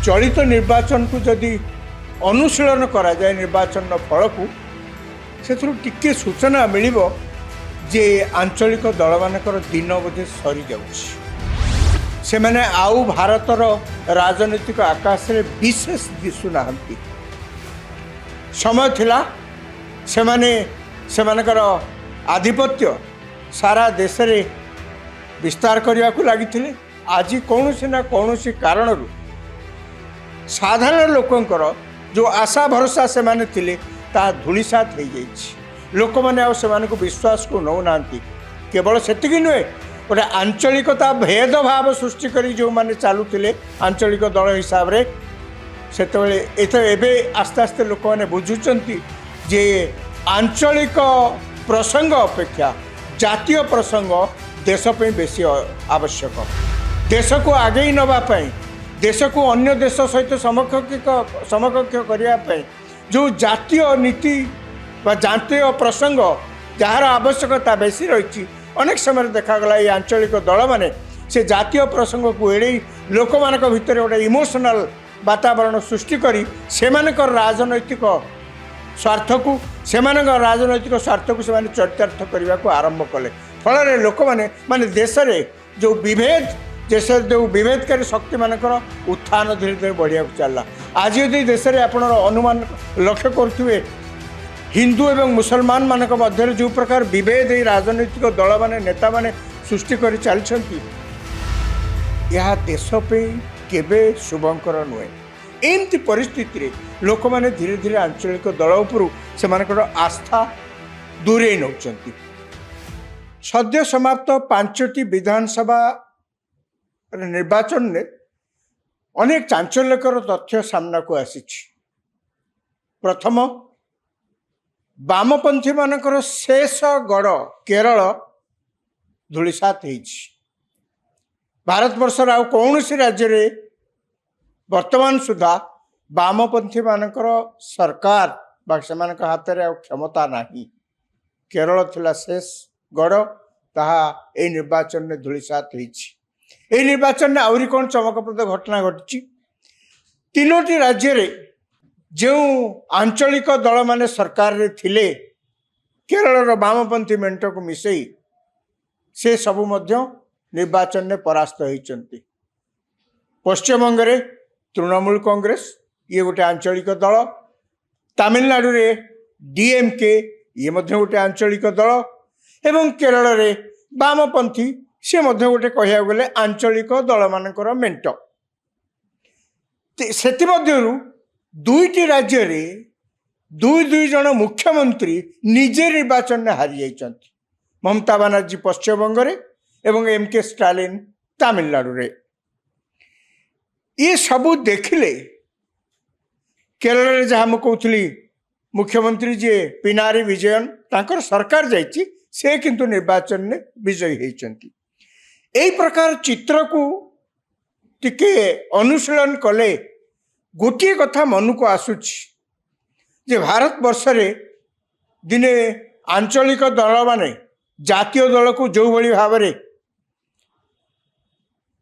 चलित निर्वाचन को जदि अनुशीलन करा जाए निर्वाचन फल को से टिके सूचना मिल जे आंचलिक दल मानकर दिन बोधे सरी जाउछि से माने आउ भारतर राजनीतिक आकाश रे विशेष दिशुना समय थिला से माने सेमानकर आधिपत्य सारा देश रे विस्तार करने को लगी आज कौन ना कौन कारण साधारण लोकंकर जो आशा भरोसा से माने थिले ता धूलिसात हो जाइए लोक मैंने को विश्वास को नौना केवल सेतिक नुहे गोटे आंचलिकता भेदभाव सृष्टि करी जो माने चलुले आंचलिक दल हिसाब से आस्ते आस्ते लोक मैंने बुझुंट जे आंचलिक प्रसंग अपेक्षा जातीय प्रसंग देशपाई बेसी आवश्यक देश को आगे नापी देश को अन्य देश सहित समकक्ष करने जो जातीय नीति बा जातीय प्रसंग जार आवश्यकता बेसी रही अनेक समय देखागला ये आंचलिक दल माने से जातीय प्रसंग को एड़े लोक मान भितर गोटे इमोशनल वातावरण सृष्टि करी सेमानकर राजनैतिक स्वार्थ को राजनैतिक स्वार्थ को से चरितार्थ करने को आरंभ कले फल लोक माने देश में जो विभेद देश जो विभेदकारी शक्ति मानकर उत्थान धीरे धीरे बढ़िया चलला आज यदि देश में आप अनुमान लक्ष्य करुवे हिंदू एवं मुसलमान मानक मध्य जो प्रकार विभेद राजनैतिक दल माने नेता माने सृष्टि कर चलती यह देश पे केबे शुभंकर नुहे एमती परिस्थिति रे लोक माने धीरे धीरे आंचलिक दल उपरू से आस्था दूरे नौचंती सद्य समाप्त 5टी विधानसभा निर्वाचन ने अनेक चांचल्यकर तथ्य सामना को आसी प्रथम वामपंथी मानकर शेष गढ़ केरल धूलिसात होइछि भारत वर्षर आउ कौन सी राज्य रे वर्तमान सुधा वामपंथी मानकर सरकार बाक हाथ में आ क्षमता नहीं केरल थिला शेष गढ़ ताहा ए निर्वाचन में धूलिसात होइछि ए निर्वाचन में आहरी कौन चमकप्रद घटना घटी 3टी राज्य रे जो आंचलिक दल माने सरकार रे थिले केरल वामपंथी मेंट को मिसई से सबु मध्य निर्वाचन में परास्त होइचंती पश्चिमबंग रे तृणमूल कांग्रेस ये गोटे आंचलिक दल तमिलनाडु रे डीएमके ये मध्य गोटे आंचलिक दल एवं केरल रे वामपंथी से मध्य गोटे कहिया गले आंचलिक दल मानकर मेंट सेति मध्यरु 2टी राज्य रे दुई जन मुख्यमंत्री निजे निर्वाचन में हारी जाइछंती ममता बनर्जी पश्चिमबंग रे एवं एमके स्टालिन तमिलनाडु रे ये सबू देखिले केरल रे जहाँ कहूली मुख्यमंत्री जी पिनारी विजयन तांकर सरकार जाइछि से किंतु निर्वाचन में विजयी होइछंती एई प्रकार चित्र को टिके अनुशीलन कले गोटे कथा मन को आसुछि जे भारत वर्ष रे दिने आंचलिक दल माने जातीय दल को जो भली भाव रे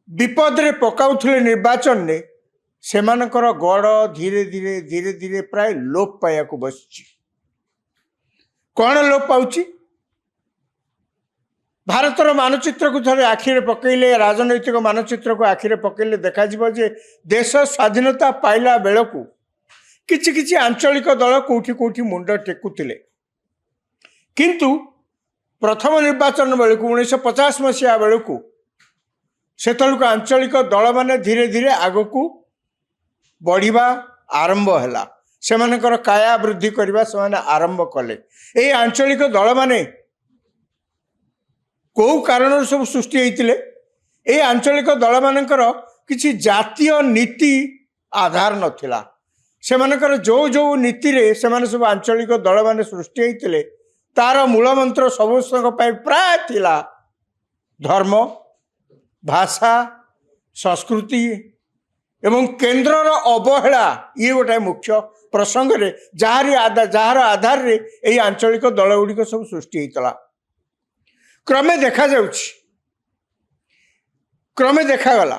विपद रे पकाउथले निर्वाचन ने सेमानकर गड़ धीरे धीरे धीरे धीरे प्राय लोप पाया को बसछि कौन लोप पाउछि भारतर मानचित्र को थे आखिरे पकईले राजनैतिक मानचित्र को आखिरे पकईले देखा जे देश स्वाधीनता पाइला बेलू किछि किछि आंचलिक दल कोठी कोठी मुंड टेकुतिले किंतु प्रथम निर्वाचन बेलू 1950 मसीहा बेलू सेतलक आंचलिक दल माने धीरे धीरे आगकू बढ़िबा आरंभ हैला सेमानकर काया वृद्धि करबा सेमाने आरंभ कले ए आंचलिक दल माने कौ कारण सब सृष्टि होते ये आंचलिक दल मानकर किसी जातीय नीति आधार नथिला सेमानकर जो जो नीति रे सेमाने सब आंचलिक दल माने सृष्टि होते तार मूल मंत्र सब प्राय थिला धर्म भाषा संस्कृति एवं केन्द्रर अवहेला ये गोटे मुख्य प्रसंग रे जार आधार रे यही आंचलिक दल गुड़िक सब सृष्टि होता क्रमे देखा जाउछि क्रमे देखागला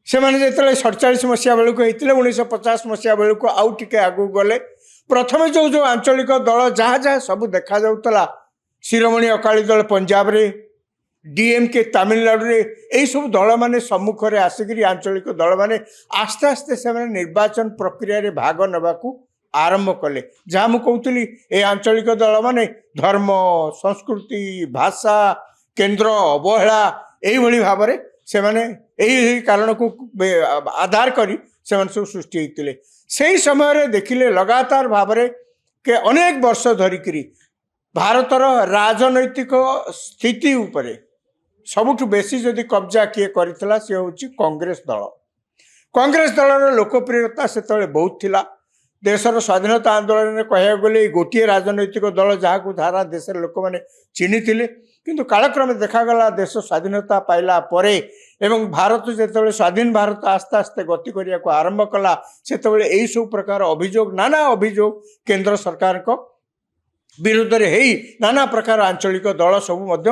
ସେମାନେ ଯେତେବେଳେ 47 ମସିହା ବେଳକୁ ହେଇଥିଲେ 1950 ମସିହା ବେଳକୁ ଆଉ ଟିକେ ଆଗକୁ ଗଲେ ପ୍ରଥମେ ଯେଉଁ ଯେଉଁ ଆଞ୍ଚଳିକ ଦଳ ଯାହା ଯାହା ସବୁ ଦେଖାଯାଉଥିଲା ଶିରୋମଣି ଅକାଳୀ ଦଳ ପଞ୍ଜାବରେ ଡିଏମ୍କେ ତାମିଲନାଡୁରେ ଏଇସବୁ ଦଳମାନେ ସମ୍ମୁଖରେ ଆସିକରି ଆଞ୍ଚଳିକ ଦଳମାନେ ଆସ୍ତେ ଆସ୍ତେ ସେମାନେ ନିର୍ବାଚନ ପ୍ରକ୍ରିୟାରେ ଭାଗ ନେବାକୁ ଆରମ୍ଭ କଲେ। ଯାହା ମୁଁ କହୁଥିଲି ଏ ଆଞ୍ଚଳିକ ଦଳମାନେ ଧର୍ମ ସଂସ୍କୃତି ଭାଷା କେନ୍ଦ୍ର ଅବହେଳା ଏଇଭଳି ଭାବରେ ସେମାନେ ଏହି କାରଣକୁ ଆଧାର କରି ସେମାନେ ସବୁ ସୃଷ୍ଟି ହେଇଥିଲେ। ସେହି ସମୟରେ ଦେଖିଲେ ଲଗାତାର ଭାବରେ କେ ଅନେକ ବର୍ଷ ଧରିକିରି ଭାରତର ରାଜନୈତିକ ସ୍ଥିତି ଉପରେ ସବୁଠୁ ବେଶୀ ଯଦି କବ୍ଜା କିଏ କରିଥିଲା ସେ ହେଉଛି କଂଗ୍ରେସ ଦଳ। କଂଗ୍ରେସ ଦଳର ଲୋକପ୍ରିୟତା ସେତେବେଳେ ବହୁତ ଥିଲା। ଦେଶର ସ୍ୱାଧୀନତା ଆନ୍ଦୋଳନରେ କହିବାକୁ ଗଲେ ଏଇ ଗୋଟିଏ ରାଜନୈତିକ ଦଳ ଯାହାକୁ ସାରା ଦେଶର ଲୋକମାନେ ଚିହ୍ନିଥିଲେ। କିନ୍ତୁ କାଳକ୍ରମେ ଦେଖାଗଲା ଦେଶ ସ୍ୱାଧୀନତା ପାଇଲା ପରେ ଏବଂ ଭାରତ ଯେତେବେଳେ ସ୍ୱାଧୀନ ଭାରତ ଆସ୍ତେ ଆସ୍ତେ ଗତି କରିବାକୁ ଆରମ୍ଭ କଲା ସେତେବେଳେ ଏଇସବୁ ପ୍ରକାର ଅଭିଯୋଗ ନାନା ଅଭିଯୋଗ କେନ୍ଦ୍ର ସରକାରଙ୍କ ବିରୁଦ୍ଧରେ ହେଇ ନାନା ପ୍ରକାର ଆଞ୍ଚଳିକ ଦଳ ସବୁ ମଧ୍ୟ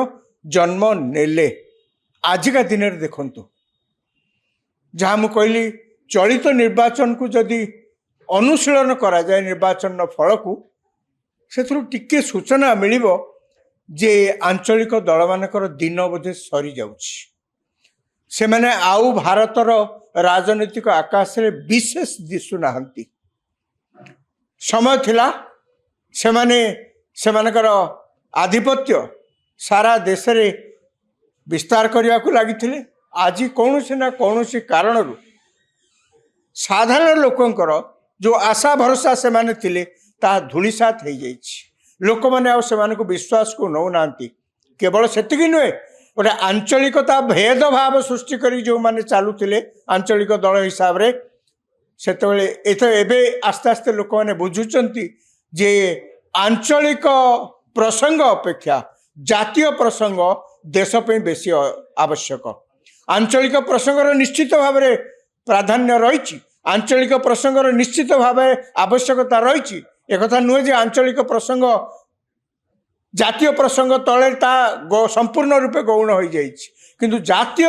ଜନ୍ମ ନେଲେ। ଆଜିକା ଦିନରେ ଦେଖନ୍ତୁ ଯାହା ମୁଁ କହିଲି ଚଳିତ ନିର୍ବାଚନକୁ ଯଦି ଅନୁଶୀଳନ କରାଯାଏ ନିର୍ବାଚନର ଫଳକୁ ସେଥିରୁ ଟିକେ ସୂଚନା ମିଳିବ ଯେ ଆଞ୍ଚଳିକ ଦଳମାନଙ୍କର ଦିନ ବୋଧେ ସରିଯାଉଛି। ସେମାନେ ଆଉ ଭାରତର ରାଜନୈତିକ ଆକାଶରେ ବିଶେଷ ଦିଶୁନାହାନ୍ତି। ସମୟ ଥିଲା ସେମାନେ ସେମାନଙ୍କର ଆଧିପତ୍ୟ ସାରା ଦେଶରେ ବିସ୍ତାର କରିବାକୁ ଲାଗିଥିଲେ। ଆଜି କୌଣସି ନା କୌଣସି କାରଣରୁ ସାଧାରଣ ଲୋକଙ୍କର ଯେଉଁ ଆଶା ଭରସା ସେମାନେ ଥିଲେ ତାହା ଧୂଳିସାତ ହେଇଯାଇଛି। ଲୋକମାନେ ଆଉ ସେମାନଙ୍କୁ ବିଶ୍ୱାସକୁ ନେଉନାହାନ୍ତି। କେବଳ ସେତିକି ନୁହେଁ ଗୋଟେ ଆଞ୍ଚଳିକତା ଭେଦଭାବ ସୃଷ୍ଟି କରି ଯେଉଁମାନେ ଚାଲୁଥିଲେ ଆଞ୍ଚଳିକ ଦଳ ହିସାବରେ ସେତେବେଳେ ଏବେ ଆସ୍ତେ ଆସ୍ତେ ଲୋକମାନେ ବୁଝୁଛନ୍ତି ଯେ ଆଞ୍ଚଳିକ ପ୍ରସଙ୍ଗ ଅପେକ୍ଷା ଜାତୀୟ ପ୍ରସଙ୍ଗ ଦେଶ ପାଇଁ ବେଶୀ ଆବଶ୍ୟକ। ଆଞ୍ଚଳିକ ପ୍ରସଙ୍ଗର ନିଶ୍ଚିତ ଭାବରେ ପ୍ରାଧାନ୍ୟ ରହିଛି। ଆଞ୍ଚଳିକ ପ୍ରସଙ୍ଗର ନିଶ୍ଚିତ ଭାବେ ଆବଶ୍ୟକତା ରହିଛି। ଏକଥା ନୁହେଁ ଯେ ଆଞ୍ଚଳିକ ପ୍ରସଙ୍ଗ ଜାତୀୟ ପ୍ରସଙ୍ଗ ତଳେ ତା ସମ୍ପୂର୍ଣ୍ଣ ରୂପେ ଗୌଣ ହୋଇଯାଇଛି। କିନ୍ତୁ ଜାତୀୟ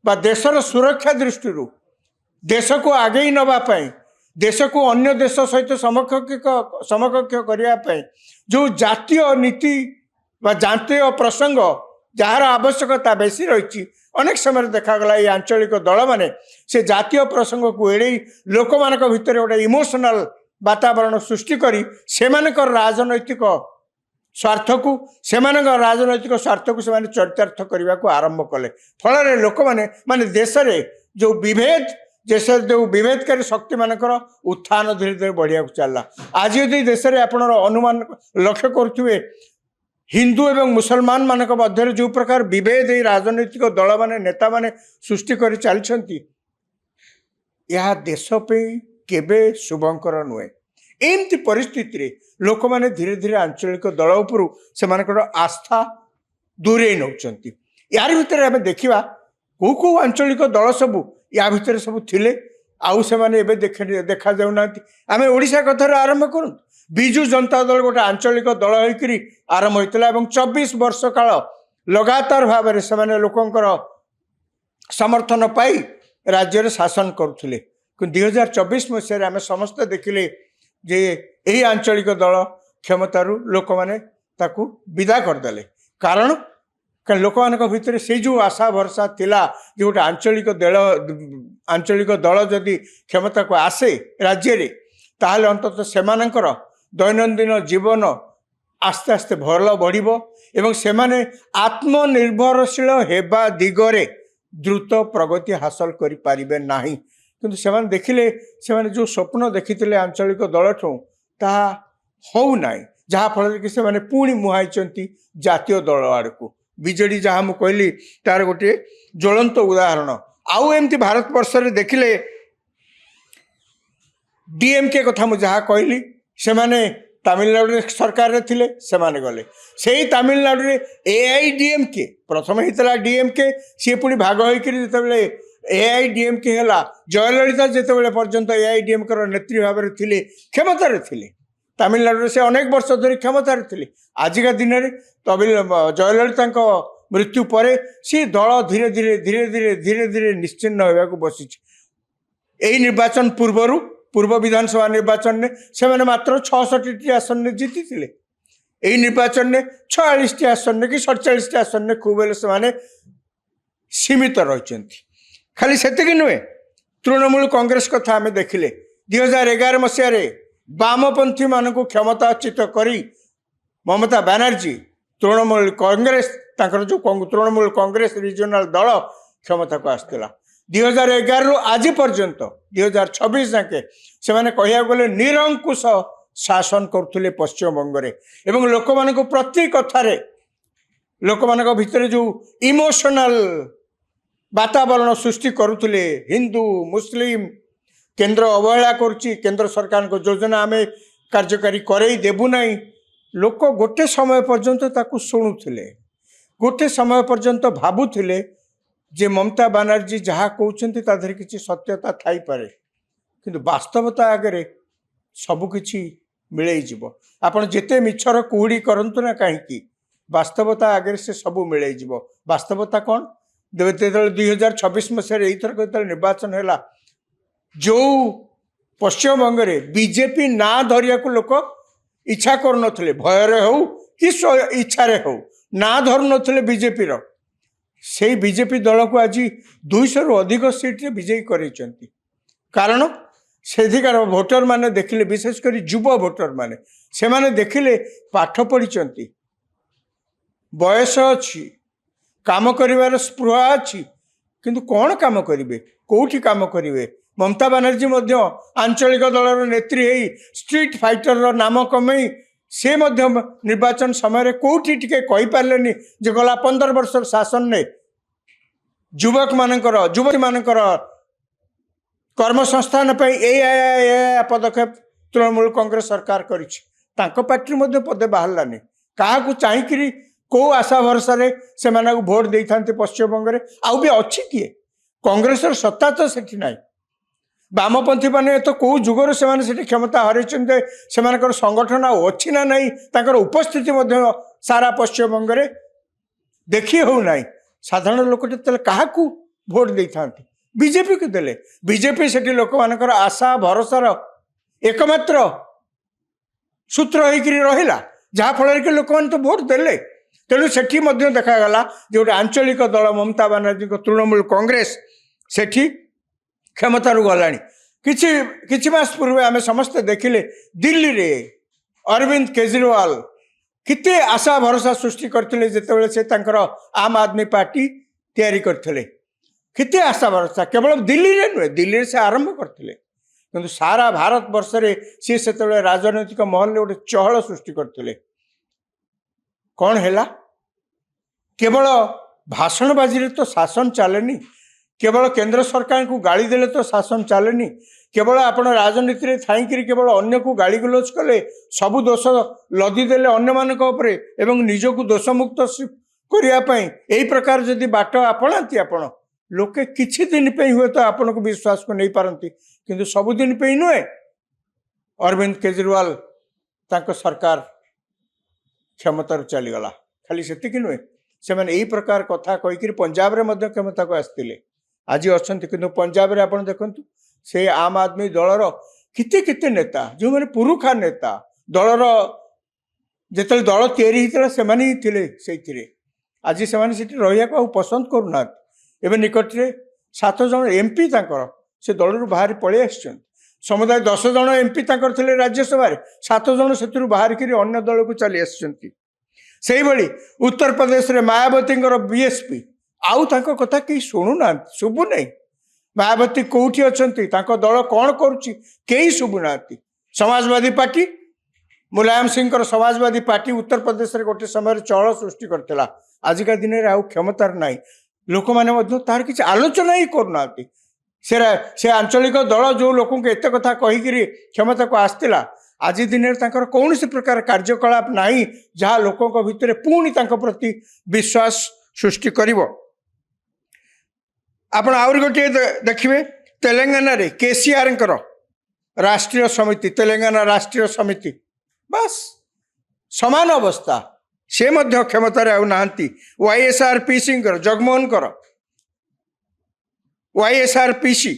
ବା ଦେଶର ସୁରକ୍ଷା ଦୃଷ୍ଟିରୁ ଦେଶକୁ ଆଗେଇ ନେବା ପାଇଁ ଦେଶକୁ ଅନ୍ୟ ଦେଶ ସହିତ ସମକକ୍ଷ କରିବା ପାଇଁ ଯେଉଁ ଜାତୀୟ ନୀତି ବା ଜାତୀୟ ପ୍ରସଙ୍ଗ ଯାହାର ଆବଶ୍ୟକତା ବେଶୀ ରହିଛି ଅନେକ ସମୟରେ ଦେଖାଗଲା এই ଆଞ୍ଚଳିକ ଦଳମାନେ ସେ ଜାତୀୟ ପ୍ରସଙ୍ଗକୁ ଏଡ଼େଇ ଲୋକମାନଙ୍କ ଭିତରେ ଗୋଟେ ଇମୋସନାଲ ବାତାବରଣ ସୃଷ୍ଟି କରି ସେମାନଙ୍କର ରାଜନୈତିକ ସ୍ୱାର୍ଥକୁ ସେମାନେ ଚରିତାର୍ଥ କରିବାକୁ ଆରମ୍ଭ କଲେ। ଫଳରେ ଲୋକମାନେ ଦେଶରେ ଯେଉଁ ବିଭେଦକାରୀ ଶକ୍ତିମାନଙ୍କର ଉତ୍ଥାନ ଧୀରେ ଧୀରେ ବଢ଼ିବାକୁ ଚାଲିଲା। ଆଜି ଯଦି ଦେଶରେ ଆପଣ ଅନୁମାନ ଲକ୍ଷ୍ୟ କରୁଥିବେ ହିନ୍ଦୁ ଏବଂ ମୁସଲମାନ ମାନଙ୍କ ମଧ୍ୟରେ ଯେଉଁ ପ୍ରକାର ବିଭେଦ ଏହି ରାଜନୈତିକ ଦଳମାନେ ନେତାମାନେ ସୃଷ୍ଟି କରି ଚାଲିଛନ୍ତି ଏହା ଦେଶ ପାଇଁ କେବେ ଶୁଭଙ୍କର ନୁହେଁ। ଏମିତି ପରିସ୍ଥିତିରେ ଲୋକମାନେ ଧୀରେ ଧୀରେ ଆଞ୍ଚଳିକ ଦଳ ଉପରୁ ସେମାନଙ୍କର ଆସ୍ଥା ଦୂରେଇ ନେଉଛନ୍ତି। ୟାରି ଭିତରେ ଆମେ ଦେଖିବା କେଉଁ କେଉଁ ଆଞ୍ଚଳିକ ଦଳ ସବୁ ୟା ଭିତରେ ସବୁ ଥିଲେ ଆଉ ସେମାନେ ଏବେ ଦେଖାଯାଉନାହାନ୍ତି। ଆମେ ଓଡ଼ିଶା କଥାରୁ ଆରମ୍ଭ କରନ୍ତୁ। ବିଜୁ ଜନତା ଦଳ ଗୋଟେ ଆଞ୍ଚଳିକ ଦଳ ହୋଇକରି ଆରମ୍ଭ ହୋଇଥିଲା ଏବଂ 24 ବର୍ଷ କାଳ ଲଗାତାର ଭାବରେ ସେମାନେ ଲୋକଙ୍କର ସମର୍ଥନ ପାଇ ରାଜ୍ୟରେ ଶାସନ କରୁଥିଲେ। କିନ୍ତୁ 2024 ମସିହାରେ ଆମେ ସମସ୍ତେ ଦେଖିଲେ ଯେ ଏହି ଆଞ୍ଚଳିକ ଦଳ କ୍ଷମତାରୁ ଲୋକମାନେ ତାକୁ ବିଦା କରିଦେଲେ। କାରଣ ଲୋକମାନଙ୍କ ଭିତରେ ସେଇ ଯେଉଁ ଆଶା ଭରସା ଥିଲା ଯେ ଗୋଟେ ଆଞ୍ଚଳିକ ଦଳ ଯଦି କ୍ଷମତାକୁ ଆସେ ରାଜ୍ୟରେ ତାହେଲେ ଅନ୍ତତଃ ସେମାନଙ୍କର ଦୈନନ୍ଦିନ ଜୀବନ ଆସ୍ତେ ଆସ୍ତେ ଭଲ ବଢ଼ିବ ଏବଂ ସେମାନେ ଆତ୍ମନିର୍ଭରଶୀଳ ହେବା ଦିଗରେ ଦ୍ରୁତ ପ୍ରଗତି ହାସଲ କରିପାରିବେ ନାହିଁ। କିନ୍ତୁ ସେମାନେ ଦେଖିଲେ ସେମାନେ ଯେଉଁ ସ୍ୱପ୍ନ ଦେଖିଥିଲେ ଆଞ୍ଚଳିକ ଦଳଠୁ ତାହା ହେଉନାହିଁ। ଯାହାଫଳରେ କି ସେମାନେ ପୁଣି ମୁହାଁଇଛନ୍ତି ଜାତୀୟ ଦଳ ଆଡ଼କୁ। ବିଜେଡ଼ି ଯାହା ମୁଁ କହିଲି ତାର ଗୋଟିଏ ଜ୍ୱଳନ୍ତ ଉଦାହରଣ। ଆଉ ଏମିତି ଭାରତବର୍ଷରେ ଦେଖିଲେ ଡିଏମ୍କେ କଥା ମୁଁ ଯାହା କହିଲି ସେମାନେ ତାମିଲନାଡୁରେ ସରକାରରେ ଥିଲେ ସେମାନେ ଗଲେ। ସେଇ ତାମିଲନାଡୁରେ AIDMK ପ୍ରଥମେ ହେଇଥିଲା ଡିଏମ୍କେ ସିଏ ପୁଣି ଭାଗ ହୋଇକରି ଯେତେବେଳେ AIDMK ହେଲା ଜୟଲଳିତା ଯେତେବେଳେ ପର୍ଯ୍ୟନ୍ତ AIDMKର ନେତ୍ରୀ ଭାବରେ ଥିଲେ କ୍ଷମତାରେ ଥିଲେ ତାମିଲନାଡୁରେ ସେ ଅନେକ ବର୍ଷ ଧରି କ୍ଷମତାରେ ଥିଲେ। ଆଜିକା ଦିନରେ ଜୟଲଳିତାଙ୍କ मृत्यु पर सी दल धीरे धीरे धीरे धीरे धीरे धीरे निश्चिन्न होगा बसी यही निर्वाचन पूर्व विधानसभा निर्वाचन में से मात्र 66 आसन में जीति थे। यही निर्वाचन में 46 आसन में कि 47 आसन में खूब से सीमित रही खाली से नुहे तृणमूल कांग्रेस कथा आम देखिले 2011 मसीह वामपंथी मान क्षमताच्युत करी ममता बनर्जी तृणमूल कांग्रेस जो तृणमूल कांग्रेस रिजनल दल क्षमता को आसला 2011 रु आज पर्यंत 2026 जाके से कह गले निरंकुश शासन करुले पश्चिमबंग में लोक मान प्रति कथार लोक मान भितर जो इमोशनल वातावरण सृष्टि करुले हिंदू मुस्लिम केंद्र अवहेला करुच्ची केंद्र सरकार को योजना आम कार्यकारी करई देबू नहीं लोक गोटे समय पर्यंत ताकू शुणुले गोटे समय पर्यंत भावुले जे ममता बनर्जी जहाँ कहते किसी सत्यता थाई पारे किंतु वास्तवता आगे सबकि मिले आपड़ जिते मिछर कुहुड़ी करंतु ना कहीं वास्तवता आगे से सबू मिले वास्तवता कौन 2026 मसीह यथर निर्वाचन है जो पश्चिमबंग में बीजेपी ना धरिया लोक इच्छा कर भयर हो कि इच्छा हो ना धरु नथिले बीजेपी से बीजेपी दल को आज 200 रु अधिक सीट्रे विजयी करैछंती कारण सेधिकार भोटर माने देखिले विशेषकर युव भोटर माने से माने देखिले पाठ पढ़ी बयस अच्छी काम करिवार स्पृहा अच्छी किंतु कौन काम करिवे कोठी काम करिवे ममता बनर्जी मध्य आंचलिक दलर नेत्री है स्ट्रीट फाइटर रो नाम कमई से मध्य निर्वाचन समय कोठी टिके कहि पारलेनी जे गला 15 वर्ष शासन ने युवक मानकर युवती मानकर कर्म संस्थान ए पदक्षेप तृणमूल कांग्रेस सरकार करी पार्टी मध्य पदे बाहरलानी क्या चाहिए कौ आशा भरसा से भोट दे था पश्चिमबंग में आउ भी अच्छी किए कांग्रेस सत्ता तो सेठी ना वामपंथी मैंने तो कौ जुगर से क्षमता हर से संगठन अच्छी ना नहीं ताकर उपस्थिति सारा पश्चिमबंग में देखी हो ना साधारण लोक क्या भोट दे था बीजेपी को देले बीजेपी से लोक मान आशा भरोसार एकमात्र सूत्र होगा जहाँफल कि लोक मैंने तो भोट देले तेणु से देखागला जो आंचलिक दल ममता बनर्जी तृणमूल कांग्रेस से क्षमतार गला कि मास पूर्व आम समस्ते देखिले दिल्ली रे अरविंद केजरीवाल किते आशा भरोसा सृष्टि करते जिते से आम आदमी पार्टी तैयारी करते किते आशा भरोसा केवल दिल्ली रे नुहे दिल्ली से आरंभ करते किंतु सारा भारत वर्ष रे सी से राजनैतिक महल गोटे चहल सृष्टि करते कौन है केवल भाषणबाजी तो शासन चलेनी केवल केंद्र सरकार को गाली देले तो शासन चलेनी केवल आपण राजनीति में थी केवल अन्य को गाली गलोच कले सबू दोष लदीदेले अन्य मानक उपरे एवं निजको दोषमुक्त करने यही प्रकार जदि बाट आपणाती आपण लोके किछि दिन पे हुए तो आपण को विश्वास को नहीं पारती किंतु सबुदिन पे नुहे अरविंद केजरीवाल तांको सरकार क्षमतार चलीगला खाली से नुहे से मैंने यही प्रकार कथा कहीकि पंजाब रे मध्य क्षमता को आसते आज अच्छा कि पंजाब रे आपण देखंतु से आम आदमी दलर किते किते नेता जो मैंने पुरुखा नेता दलर जिते दल तैयारी होता से आज से रहा पसंद करूना एवं निकट में 7 जन एमपी से दल बाहर पलि आस समुदाय 10 जन एमपी थे राज्यसभा 7 जन से बाहर अन्य दल को चली आसई उत्तर प्रदेश में मायावती बीएसपी आउ तांको कथा कहीं शुणुना शुभु नहीं मायावती कौटी अच्छा दल कौन कई शुभुना समाजवादी पार्टी मुलायम सिंह समाजवादी पार्टी उत्तर प्रदेश में गोटे समय चहल सृष्टि करता आजिका दिन में आउ क्षमतार ना लोक मैंने तार किसी आलोचना ही करना से आंचलिक दल जो लोक एत कथा कहीकि क्षमता को आसला आज दिन में कौन प्रकार कार्यकलाप ना जहाँ लोकों भितर पुणी प्रति विश्वास सृष्टि कर आपण आउर गोटे देखिए तेलंगाना रे केसीआर राष्ट्रीय समिति तेलंगाना राष्ट्रीय समिति बस समान अवस्था से मध्य क्षमतार आउ नाहांती YSRPC जगमोहन कर YSRPC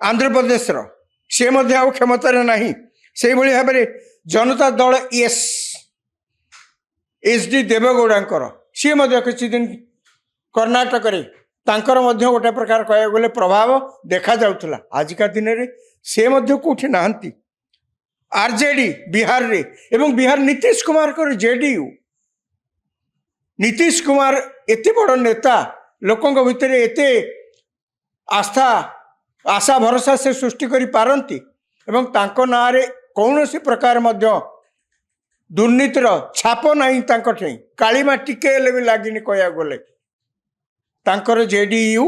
आंध्र प्रदेश से मध्य आउ क्षमतार नहीं से भली भाव में जनता दल SD देवगौड़ा सी किसी दिन कर्णाटक गोटे प्रकार कह गले प्रभाव देखा जाउथला आजिका दिन रे से कौटी नहांती RJD बिहार रे एवं बिहार नीतीश कुमार को JDU नीतीश कुमार एते बड़ नेता लोकों भितर एते आस्था आशा भरोसा से सृष्टि करि पारंती एवं तांको नारे कौनसी प्रकार मध्य दुर्नीतिर छाप नहीं तांको ठेई कालीमा टिके हेले भी लागिनी कहया गले तांकर JDU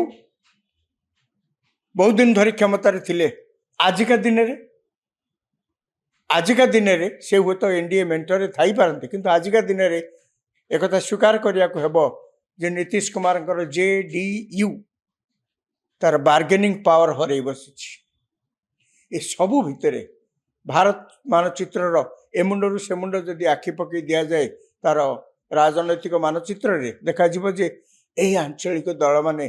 बहुत दिन धरी क्षमतार थिले आजिका दिन रे से हुए तो NDA मेंटरे थाई पारंती किंतु आजिका दिन रे एकथा स्वीकार करिया को हेबो जे नीतीश कुमार JDU तार बार्गेनिंग पावर हरई बसी ए सबू भितर भारत मानचित्र ए मुंडरू से मुंड जदि आखि पकई दिया जाए तार राजनैतिक मानचित्र रे देखा जिवो जे यही आंचलिक दल माने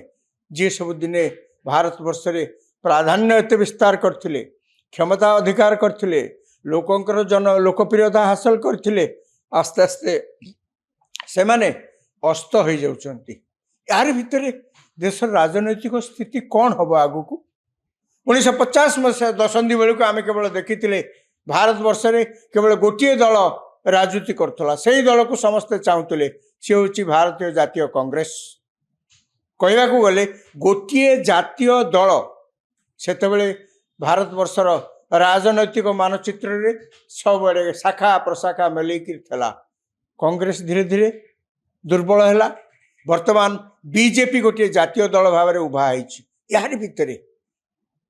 जे सब दिने भारत वर्ष रे प्राधान्य एते विस्तार करथिले क्षमता अधिकार करथिले लोकंकर जन लोकप्रियता हासिल करथिले आस्ते आस्ते से माने अस्त हो जाउछंती यार भितर देश राजनैतिक स्थिति कौन हम आगु को 1950 मसीहा दशंधि बेलू आम केवल देखी भारत वर्ष रे केवल गोटे दल राजनीति करथला से दल को समस्ते चाहूले सी हूँ भारतीय जातीय कांग्रेस कहवा गले गोटे जातीय दल सेतबेले भारत वर्षर राजनैतिक मानचित्र रे सब शाखा प्रशाखा मिलैकी थला कांग्रेस धीरे धीरे दुर्बल है वर्तमान बीजेपी गोटे जातीय दल भाव में उभा यार भितर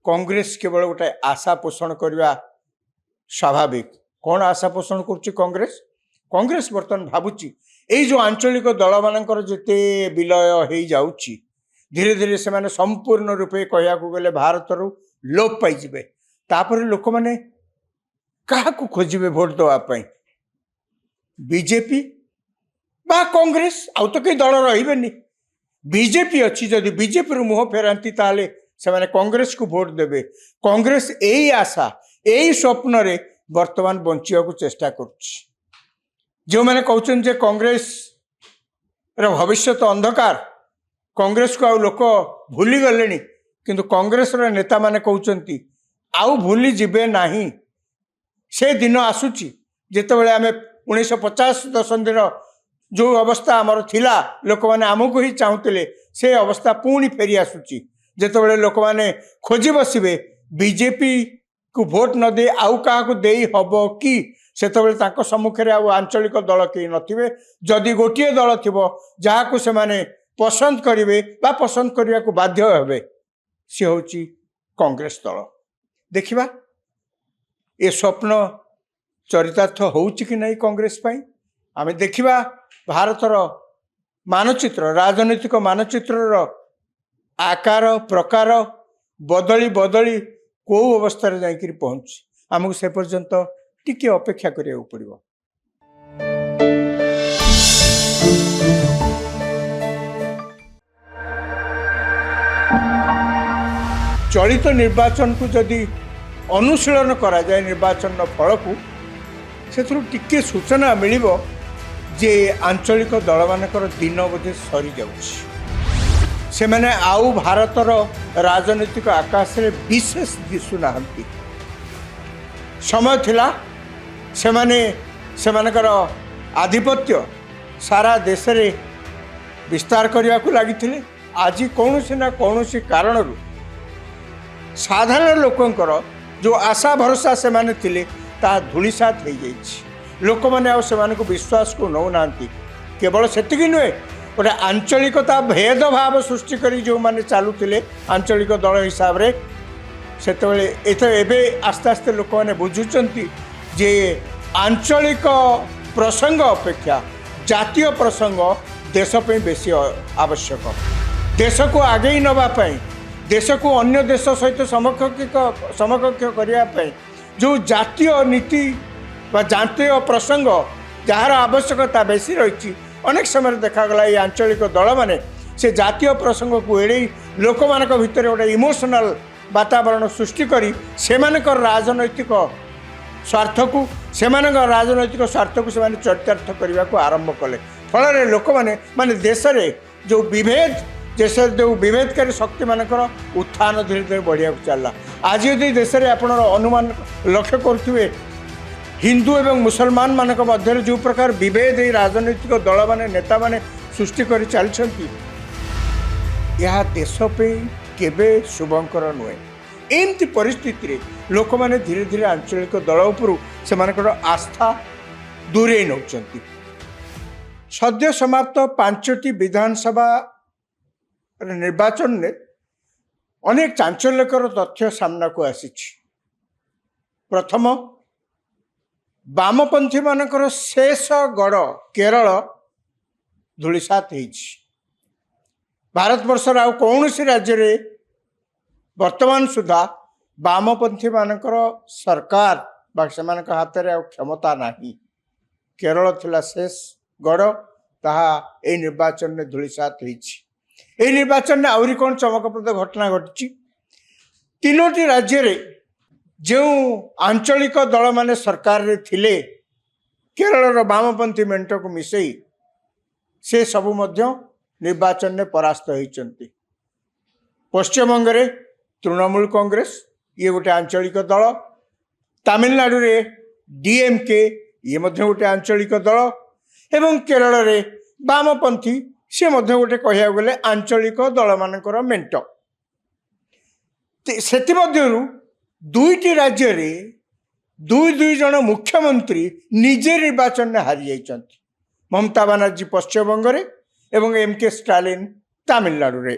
कांग्रेस केवल गोटे आशा पोषण करवा स्वाभाविक कौन आशा पोषण कर कांग्रेस बर्तमान भावुची यही जो आंचलिक दल मानकर जिते विलय हो जाउची धीरे धीरे से माने संपूर्ण रूपे कहया गले भारत रु लोप पाइबे तापर लोक माने क्या खोजे भोट देवाई बीजेपी बा कांग्रेस आउ तो कई दल रही बीजेपी अच्छी जदि बीजेपी रु मुह फेरांती ताले से माने कांग्रेस को भोट देवे कांग्रेस यही आशा यही स्वप्न रे वर्तमान बंचिया को चेष्टा करुच्ची जो मैंने कहते जे कांग्रेस रो भविष्य तो अंधकार कांग्रेस को आउ लोक भूली गले किंतु कांग्रेस रो नेता माने कहते आउ भूली जिबे नहीं से दिन आसुची जेतेबेले आमे 1950 दशंधिर जो अवस्था आमर थिला लोक माने आमको ही चाहूले से अवस्था पुणी फेरी आसुची जेतेबेले लोक माने खोजी बसिबे बीजेपी को भोट न दे आउ क्या दे हबो कि सेतबेले तांको सम्मुखें आउ आंचलिक दल कहीं नथिबे जदि गोटे दल थिबो जहाको से माने पसंद करिवे बा पसंद करिया को बाध्य हेबे से होची कांग्रेस दल देखिबा ए स्वप्न चरितार्थ होउची कि नहीं कांग्रेस पाई आमे देखिबा भारतर मानचित्र राजनैतिक मानचित्र आकार प्रकार बदली बदली को अवस्था जाकर पहुँच आमको से पर्यंत टिके अपेक्षा करिया पड़िबो। चलित निर्वाचन को जदि अनुशीलन करा जाए निर्वाचन फल को से टिके सूचना मिलिबो जे आंचलिक दल मानकर दिन बोधे सरी जाउछि से माने आउ भारतर राजनीतिक आकाश रे विशेष दिशु नाहंती समय थिला से माने सेमानकर आधिपत्य सारा देश रे विस्तार करने को लगी आज कौन ना कौन कारण साधारण लोकंकर जो आशा भरोसा से माने थिले ता धूलिसात हो जाइए लोक मैंने को विश्वास को नौ ना केवल सेतिकी नुहे गोटे आंचलिकता भेदभाव सृष्टि करी जो माने चलुले आंचलिक दल हिसाब से एबे आस्ते आस्ते लोक मैंने बुझुचंती जे आंचलिक प्रसंग अपेक्षा जातीय प्रसंग देश पे बेसी आवश्यक देश को आगे नवाई देश को अन्य देश सहित समकक्ष करने जो जातीय नीति बा जातीय प्रसंग जार आवश्यकता बेसी रही अनेक समय देखागला ये आंचलिक दल मैंने से जातीय प्रसंग को एड़े लोक मान भितर गोटे इमोशनाल वातावरण सृष्टि करी सेमानकर राजनैतिक स्वार्थ को राजनैतिक स्वार्थ को से चरितार्थ करने को आरंभ कले फल लोक मैंने देश में जो विभेद देश जो विभेदकारी शक्ति मानकर उत्थान धीरे धीरे बढ़िया चलला आज यदि देश में आप अनुमान लक्ष्य करुवे हिंदू एवं मुसलमान मान मध्य जो प्रकार विभेद राजनैतिक दल माने नेता माने सृष्टि कर चलती यह देश केबे शुभंकर नुहे एमती परिस्थिति रे लोक माने धीरे धीरे आंचलिक दल उपरू से आस्था दूरे नौचंती सद्य समाप्त 5टी विधानसभा निर्वाचन ने अनेक चांचल्यकर तथ्य सामना को आसी प्रथम वामपंथी मानकर शेष गढ़ केरल धूलिसात होइछि भारत वर्षर आउ कौन सी राज्य रे वर्तमान सुधा वामपंथी मानकर सरकार बाक हाथ में क्षमता नहीं केरल थिला शेष गढ़ ताहा ए निर्वाचन में धूलिसात होइछि ए निर्वाचन में आउरी कौन चमकप्रद घटना घटी 3टी राज्य रे जो आंचलिक दल माने सरकार रे थिले केरल वामपंथी मेंट को मिसई से सबु मध्य निर्वाचन में परास्त होइचंती पश्चिमबंग रे तृणमूल कांग्रेस ये गोटे आंचलिक दल तमिलनाडु रे डीएमके ये मध्य गोटे आंचलिक दल एवं केरल रे वामपंथी से मध्य गोटे कह गले आंचलिक दल मानकर मेंट सेति मध्यरु 2टी राज्य रे दुई जन मुख्यमंत्री निजे निर्वाचन में हारी जाइछंती ममता बनर्जी पश्चिमबंग रे एवं एमके स्टालिन तमिलनाडु रे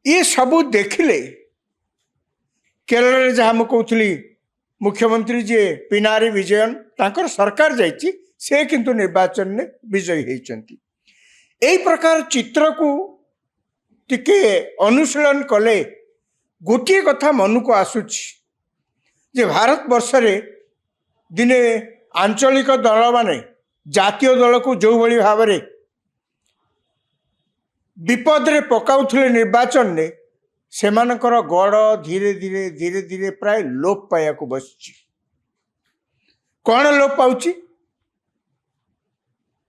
ये सबू देखिले केरल रे जहाँ मुझे कहूली मुख्यमंत्री जी पिनारी विजयन तांकर सरकार जाइछि से किंतु निर्वाचन में विजयी होइछंती एई प्रकार चित्र को टिके अनुशीलन कले गोटे कथा मन को आसुछि जे भारत वर्ष रे दिने आंचलिक दल माने जातीय दल को जो भली भाव में विपद रे पकाउथले निर्वाचन ने सेमानकर गड़ धीरे धीरे धीरे धीरे प्राय लोप पाया को बसछि कौन लोप पाउछि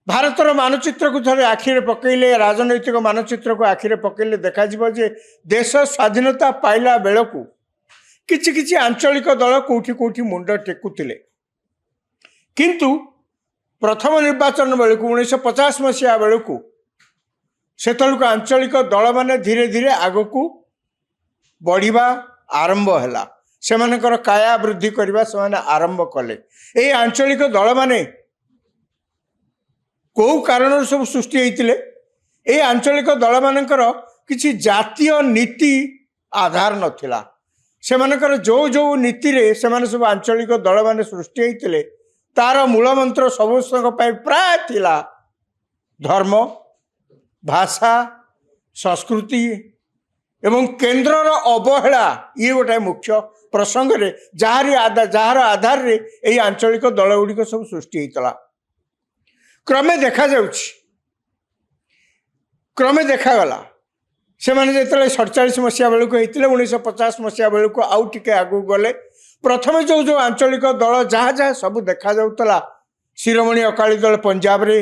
भारतर मानचित्र को थे आखिरे पकईले राजनैतिक मानचित्र को आखिरे पकईले देखा जे देश स्वाधीनता पाइला बेलू किछि आंचलिक दल कोठी कोठी मुंड टेकुतिले किंतु प्रथम निर्वाचन बेलू 1950 मसीहा बेलू से आंचलिक दल माने धीरे धीरे आग को बढ़िबा आरंभ हैला सेमानकर काया वृद्धि करबा सेमाने आरंभ कले ए आंचलिक दल माने कौ कारण सब सृष्टि होते ए आंचलिक दल मानकर किछि जातीय नीति आधार नथिला सेमानकर जो जो नीति रे सेमाने सब आंचलिक दल माने सृष्टि होते तार मूल मंत्र सबुसंग प्राय थिला धर्म भाषा संस्कृति एवं केन्द्रर अवहेला ये गोटे मुख्य प्रसंग रे जार आधार रे ए आंचलिक दल गुड़िक सब सृष्टि होता क्रमे देखा क्रमे देखागला से मैंने जो 47 मसीहा बेलू होते 1950 मसीहा बेलू आउ टिके आगू गले प्रथम जो जो आंचलिक दल जहाँ जहाँ सब देखा जाउतला शिरोमणि अकाली दल पंजाब रे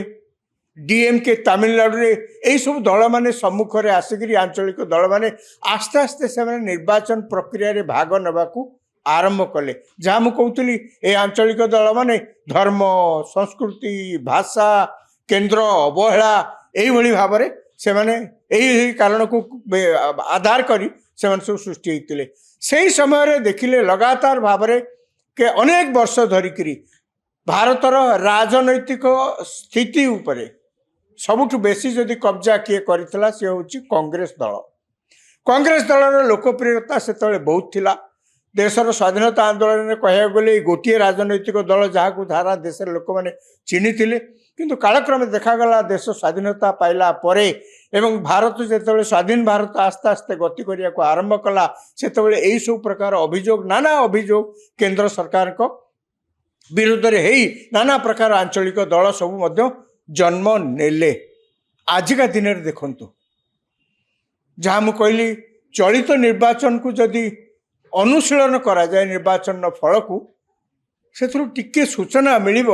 डीएमके तमिलनाडु रे यही सब दल माने सम्मुख रे आसिक आंचलिक दल माने आस्ते आस्ते से निर्वाचन प्रक्रिया रे भाग नेबाकू आरंभ कले जहाँ मुझे कहूली ए आंचलिक दल माने धर्म संस्कृति भाषा केन्द्र अवहेला यही भाव में से माने यही कारण को आधार करी से सब सृष्टि होते से समय देखिले लगातार भाव में के अनेक वर्ष धरिकी भारतर राजनैतिक स्थिति उपरे सबुठ बेसी जदि कब्जा किए करथिला से होची कांग्रेस दल लोकप्रियता से बहुत थिला देशर स्वाधीनता आंदोलन में कह गले गोटे राजनैतिक दल जहाँ को धारा देश लोक मैंने चिन्ही किंतु कालक्रमे देखागला देश स्वाधीनता पाइला परे एवं भारत जो स्वाधीन भारत आस्ते आस्ते गति करने को आरंभ कला से यही सब प्रकार अभियोग नाना अभियोग केंद्र सरकार को विरोध में नाना प्रकार आंचलिक दल सब जन्म नेले। आजिका दिन में देखु जहाँ मुझे कहली चलित निर्वाचन को जदि अनुशीलन करा जाए निर्वाचन फल को से टिके सूचना मिल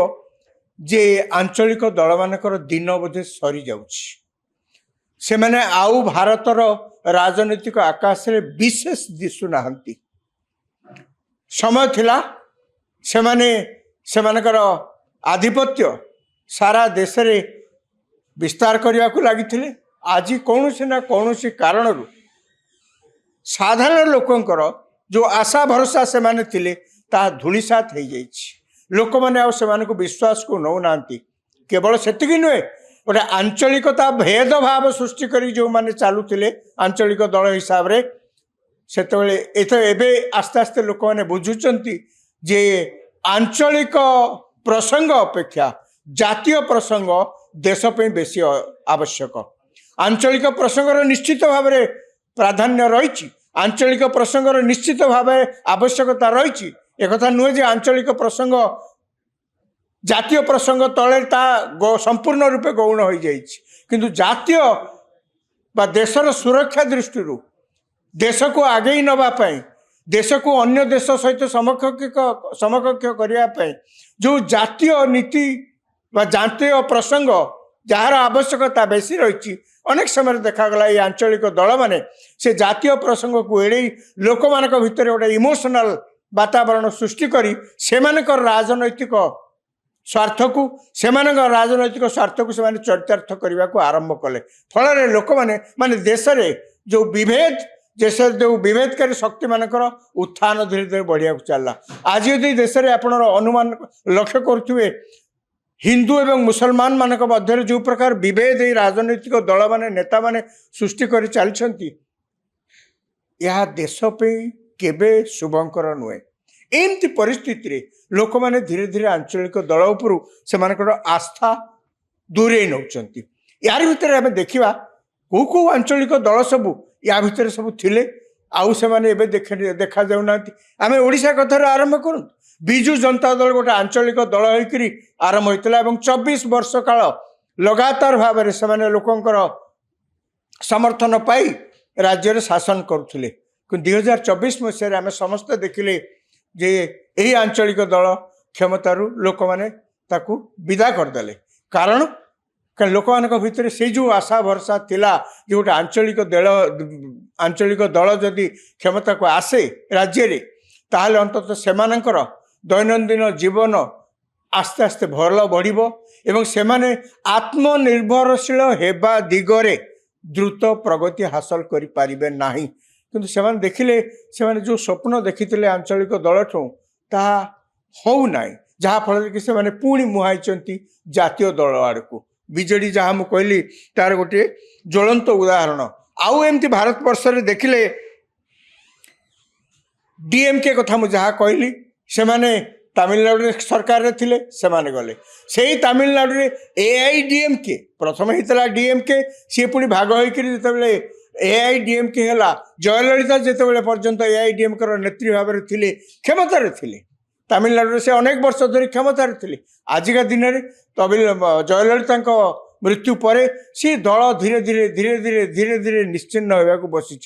जे आंचलिक दल मानकर दिन बोधे सरी जाउछि। से माने आउ भारतर राजनीतिक आकाश रे विशेष दिशु नाहंती। समय थिला से माने सेमानकर आधिपत्य सारा देश रे विस्तार करने को लगी। आज कौन ना कौन कारण साधारण लोकंकर जो आशा भरोसा से माने थिले ता धूलिसात हो जाइए। लोक मैंने को विश्वास को नौ ना केवल सेतिकी नुहे गोटे आंचलिकता भेदभाव सृष्टि कर जो मैंने चलुले आंचलिक दल हिसाब से आस्ते आस्ते लोक मैंने बुझुंट जे आंचलिक प्रसंग अपेक्षा जातीय प्रसंग देशपाई बेसी आवश्यक। आंचलिक प्रसंगर निश्चित भाव में प्राधान्य रही। आंचलिक प्रसंगर निश्चित भाव आवश्यकता रही। एक नुहे जे आंचलिक प्रसंग जातीय प्रसंग तले संपूर्ण रूपे गौण हो जाए। किंतु जातीय बा देशर सुरक्षा दृष्टि देश को आगे नवापाई देश को अन्य देश सहित समकक्ष करने जो जातीय नीति बा जातीय प्रसंग जार आवश्यकता बेसी रही। अनेक समय देखागला ये आंचलिक दल माने से जातीय प्रसंग को एड़े लोक मान भितर गोटे इमोशनल वातावरण सृष्टि करी सेमानकर राजनैतिक स्वार्थ को राजनैतिक स्वार्थ को से चरितार्थ करने को आरंभ कले। फल लोक माने देश में जो विभेद देश जो विभेदकारी शक्ति मानकर उत्थान धीरे धीरे बढ़िया चलला। आज यदि देश में आप अनुमान लक्ष्य करुवे हिंदू एवं मुसलमान मानक मध्य जो प्रकार विभेद राजनैतिक दल माने नेता माने सृष्टि कर चलती यह देश पे केबे शुभंकर नुहे। एमती परिस्थिति रे लोक माने धीरे धीरे आंचलिक दल उपरू से आस्था दूरे नौचंती। यार भितर आम देखा कौ कौ आंचलिक दल सबू या भितर सब थिले आउ से माने एबे देखा जाऊना। आम ओडिशा कथार आरंभ करूँ बिजु जनता दल गोटे आंचलिक दल होकर आरंभ होता और 24 वर्ष काल लगातार भाव में से लोकंकर समर्थन पाई राज्य में शासन करुले। 2024 मसीह आम समस्ते देखिले जे यही आंचलिक दल क्षमतारू लोक मैंने विदा करदे। कारण लोक मान भितर से जो आशा भरसा थिला जे गोटे आंचलिक दल जदि क्षमता को आसे राज्य रे ताहले अंततः सेमानंकर दैनंदिन जीवन आस्ते आस्ते भल बढ़िबो एवं सेमाने आत्मनिर्भरशील हेबा दिगरे द्रुत प्रगति हासिल करि पारिबे नाही। किंतु सेमाने देखिले सेमाने जो स्वप्न देखिथिले आंचलिक दल ठो ताहा हो नाही जहा फल कि सेमाने पुणी मुहाइचंती जातीय दल आड़कू। बीजेडी जहाँ मु कहली तार गोटे ज्वलंत उदाहरण आउ एमती भारत वर्ष रे देखिले डीएमके कथा मुझे जहाँ कहली से माने तमिलनाडु सरकार रे थिले से माने गले से तमिलनाडु रे एआईडीएमके प्रथम होता डीएमके सी पुणी भाग होकर एआईडीएमके है जयललिता जिते पर्यंत एआईडीएमके नेत्री भाव में थिले क्षमतार थिले तमिलनाडु से अनेक वर्ष धरी क्षमतार थिले। आजिका दिन में जयललिता मृत्यु पर सी दल धीरे धीरे धीरे धीरे धीरे धीरे निश्चिन्न होगा बसी।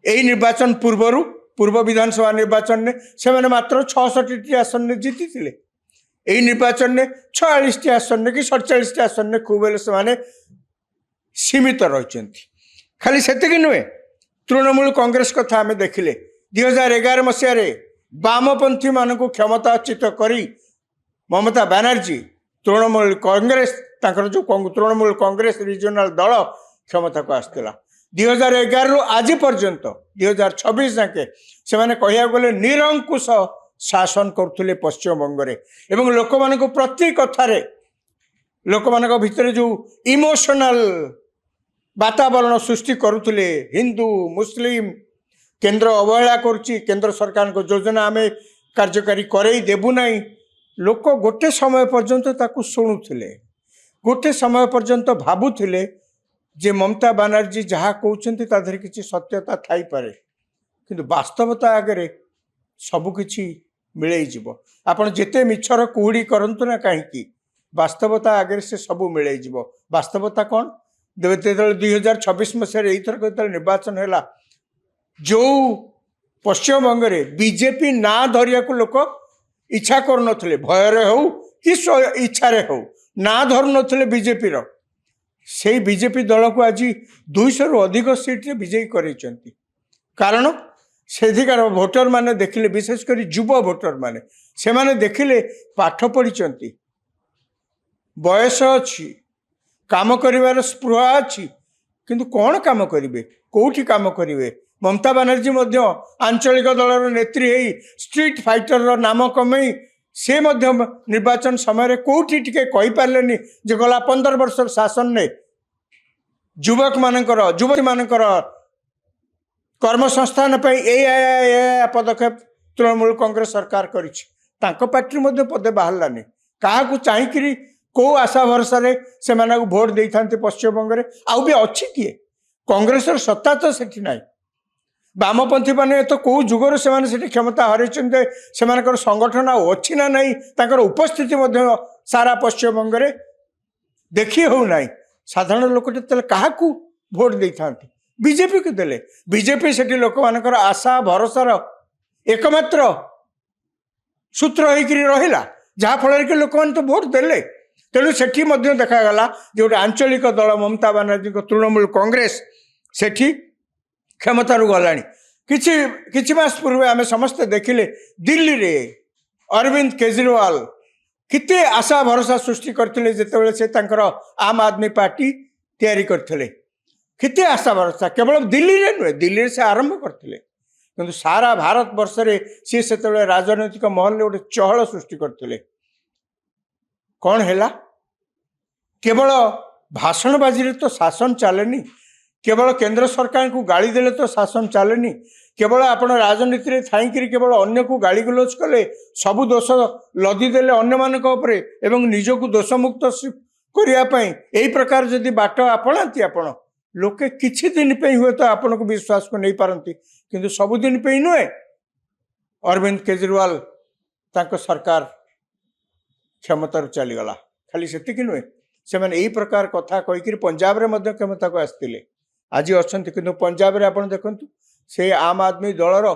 यही निर्वाचन पूर्व विधानसभा निर्वाचन में से मात्र 66 आसन में जीति थे। यही निर्वाचन में 46 आसन कि 47 आसन में खूब से सीमित रही। खाली से नुहे तृणमूल कांग्रेस कथा आम देखिले 2011 मसीह वामपंथी मान को क्षमताच्युत करी ममता बनर्जी तृणमूल कांग्रेस जो तृणमूल कांग्रेस रिजनल दल क्षमता को आसला 2011 रु आज पर्यंत 2026 जाके से कह गले निरंकुश शासन करुले पश्चिमबंग एवं लोक मान प्रति कथार लोक मान भितर जो इमोशनल वातावरण सृष्टि करुले हिंदू मुस्लिम केंद्र अवहेला करुच्ची केंद्र सरकार को योजना आम कार्यकारी करई देबू नहीं लोक गोटे समय पर्यंत ताकू शुणुले गोटे समय पर्यंत भावुले जे ममता बनर्जी जहाँ कहते किसी सत्यता थाई पारे किंतु वास्तवता आगे सबकिछि ମିଳେଇଯିବ। ଆପଣ ଯେତେ ମିଛର କୁହୁଡ଼ି କରନ୍ତୁ ନା କାହିଁକି, ବାସ୍ତବତା ଆଗରେ ସେ ସବୁ ମିଳେଇଯିବ। ବାସ୍ତବତା କ'ଣ? ଯେତେବେଳେ 2026 ମସିହାରେ ଏଇଥରକ ଯେତେବେଳେ ନିର୍ବାଚନ ହେଲା, ଯେଉଁ ପଶ୍ଚିମବଙ୍ଗରେ ବିଜେପି ନାଁ ଧରିବାକୁ ଲୋକ ଇଚ୍ଛା କରୁନଥିଲେ, ଭୟରେ ହଉ କି ଇଚ୍ଛାରେ ହଉ ନାଁ ଧରୁନଥିଲେ ବିଜେପିର, ସେଇ ବିଜେପି ଦଳକୁ ଆଜି 200ରୁ ଅଧିକ ସିଟ୍ରେ ବିଜୟୀ କରାଇଛନ୍ତି। କାରଣ ସେଠିକାର ଭୋଟର ମାନେ ଦେଖିଲେ, ବିଶେଷ କରି ଯୁବ ଭୋଟର ମାନେ, ସେମାନେ ଦେଖିଲେ ପାଠ ପଢ଼ିଛନ୍ତି, ବୟସ ଅଛି, କାମ କରିବାର ସ୍ପୃହା ଅଛି, କିନ୍ତୁ କ'ଣ କାମ କରିବେ, କେଉଁଠି କାମ କରିବେ? ମମତା ବାନାର୍ଜୀ ମଧ୍ୟ ଆଞ୍ଚଳିକ ଦଳର ନେତ୍ରୀ ହେଇ ଷ୍ଟ୍ରିଟ୍ ଫାଇଟରର ନାମ କମେଇ ସେ ମଧ୍ୟ ନିର୍ବାଚନ ସମୟରେ କେଉଁଠି ଟିକେ କହିପାରିଲେନି ଯେ ଗଲା 15 ବର୍ଷର ଶାସନରେ ଯୁବତୀମାନଙ୍କର କର୍ମସଂସ୍ଥାନ ପାଇଁ ଏଇଆ ପଦକ୍ଷେପ ତୃଣମୂଳ କଂଗ୍ରେସ ସରକାର କରିଛି। ତାଙ୍କ ପାର୍ଟିରୁ ମଧ୍ୟ ପଦେ ବାହାରିଲାନି। କାହାକୁ ଚାହିଁକିରି କେଉଁ ଆଶା ଭରସାରେ ସେମାନଙ୍କୁ ଭୋଟ ଦେଇଥାନ୍ତି ପଶ୍ଚିମବଙ୍ଗରେ? ଆଉ ବି ଅଛି କିଏ? କଂଗ୍ରେସର ସତ୍ତା ତ ସେଠି ନାହିଁ। ବାମପନ୍ଥୀ ମାନେ ତ କେଉଁ ଯୁଗରୁ ସେମାନେ ସେଠି କ୍ଷମତା ହରାଇଛନ୍ତି, ସେମାନଙ୍କର ସଂଗଠନ ଆଉ ଅଛି ନା ନାହିଁ, ତାଙ୍କର ଉପସ୍ଥିତି ମଧ୍ୟ ସାରା ପଶ୍ଚିମବଙ୍ଗରେ ଦେଖି ହେଉନାହିଁ। ସାଧାରଣ ଲୋକଟି ତାହେଲେ କାହାକୁ ଭୋଟ ଦେଇଥାନ୍ତି? ବିଜେପିକୁ ଦେଲେ। ବିଜେପି ସେଠି ଲୋକମାନଙ୍କର ଆଶା ଭରସାର ଏକମାତ୍ର ସୂତ୍ର ହେଇକିରି ରହିଲା, ଯାହାଫଳରେ କି ଲୋକମାନେ ତ ଭୋଟ ଦେଲେ। ତେଣୁ ସେଠି ମଧ୍ୟ ଦେଖାଗଲା ଯେ ଗୋଟେ ଆଞ୍ଚଳିକ ଦଳ ମମତା ବାନାର୍ଜୀଙ୍କ ତୃଣମୂଳ କଂଗ୍ରେସ ସେଠି କ୍ଷମତାରୁ ଗଲାଣି। କିଛି ମାସ ପୂର୍ବେ ଆମେ ସମସ୍ତେ ଦେଖିଲେ ଦିଲ୍ଲୀରେ ଅରବିନ୍ଦ କେଜରିୱାଲ କେତେ ଆଶା ଭରସା ସୃଷ୍ଟି କରିଥିଲେ ଯେତେବେଳେ ସେ ତାଙ୍କର ଆମ୍ ଆଦମୀ ପାର୍ଟି ତିଆରି କରିଥିଲେ। କେତେ ଆଶା ଭରସା, କେବଳ ଦିଲ୍ଲୀରେ ନୁହେଁ, ଦିଲ୍ଲୀରେ ସେ ଆରମ୍ଭ କରିଥିଲେ, କିନ୍ତୁ ସାରା ଭାରତ ବର୍ଷରେ ସିଏ ସେତେବେଳେ ରାଜନୈତିକ ମହଲରେ ଗୋଟେ ଚହଳ ସୃଷ୍ଟି କରିଥିଲେ। କ'ଣ ହେଲା? କେବଳ ଭାଷଣବାଜିରେ ତ ଶାସନ ଚାଲେନି, କେବଳ କେନ୍ଦ୍ର ସରକାରଙ୍କୁ ଗାଳି ଦେଲେ ତ ଶାସନ ଚାଲେନି, କେବଳ ଆପଣ ରାଜନୀତିରେ ଥାଇକିରି କେବଳ ଅନ୍ୟକୁ ଗାଳିଗୁଲଜ କଲେ, ସବୁ ଦୋଷ ଲଦିଦେଲେ ଅନ୍ୟମାନଙ୍କ ଉପରେ ଏବଂ ନିଜକୁ ଦୋଷମୁକ୍ତ କରିବା ପାଇଁ ଏହି ପ୍ରକାର ଯଦି ବାଟ ଆପଣାନ୍ତି ଆପଣ, ଲୋକେ କିଛି ଦିନ ପାଇଁ ହୁଏତ ଆପଣଙ୍କୁ ବିଶ୍ୱାସକୁ ନେଇପାରନ୍ତି, କିନ୍ତୁ ସବୁଦିନ ପାଇଁ ନୁହେଁ। ଅରବିନ୍ଦ କେଜରିୱାଲ ତାଙ୍କ ସରକାର କ୍ଷମତାରୁ ଚାଲିଗଲା। ଖାଲି ସେତିକି ନୁହେଁ, ସେମାନେ ଏହି ପ୍ରକାର କଥା କହିକିରି ପଞ୍ଜାବରେ ମଧ୍ୟ କ୍ଷମତାକୁ ଆସିଥିଲେ, ଆଜି ଅଛନ୍ତି। କିନ୍ତୁ ପଞ୍ଜାବରେ ଆପଣ ଦେଖନ୍ତୁ, ସେ ଆମ୍ ଆଦମୀ ଦଳର